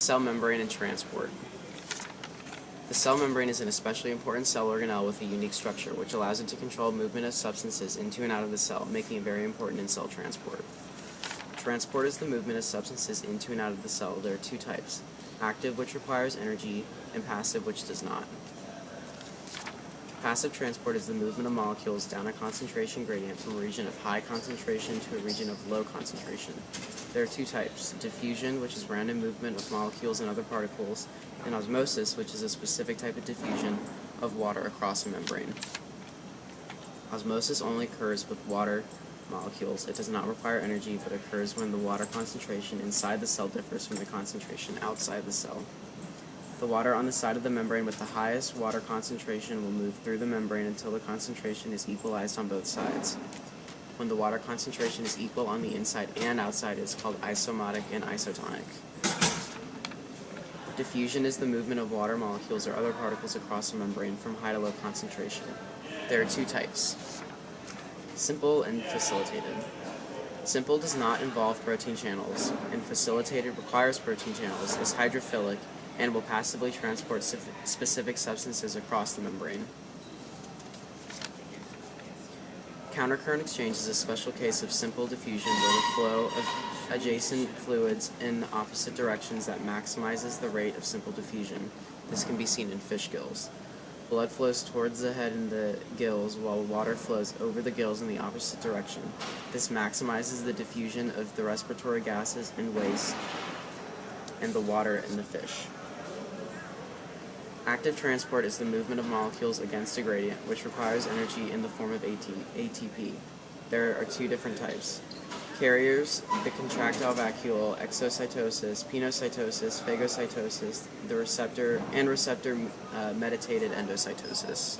Cell membrane and transport. The cell membrane is an especially important cell organelle with a unique structure, which allows it to control movement of substances into and out of the cell, making it very important in cell transport. Transport is the movement of substances into and out of the cell. There are two types: active, which requires energy, and passive, which does not. Passive transport is the movement of molecules down a concentration gradient from a region of high concentration to a region of low concentration. There are two types: diffusion, which is random movement of molecules and other particles, and osmosis, which is a specific type of diffusion of water across a membrane. Osmosis only occurs with water molecules. It does not require energy, but occurs when the water concentration inside the cell differs from the concentration outside the cell. The water on the side of the membrane with the highest water concentration will move through the membrane until the concentration is equalized on both sides. When the water concentration is equal on the inside and outside, it is called isomotic and isotonic. Diffusion is the movement of water molecules or other particles across a membrane from high to low concentration. There are two types: simple and facilitated. Simple does not involve protein channels, and facilitated requires protein channels, is hydrophilic, and will passively transport specific substances across the membrane. Countercurrent exchange is a special case of simple diffusion where the flow of adjacent fluids in opposite directions that maximizes the rate of simple diffusion. This can be seen in fish gills. Blood flows towards the head in the gills while water flows over the gills in the opposite direction. This maximizes the diffusion of the respiratory gases and waste and the water in the fish. Active transport is the movement of molecules against a gradient, which requires energy in the form of ATP. There are two different types: carriers, the contractile vacuole, exocytosis, pinocytosis, phagocytosis, receptor mediated endocytosis.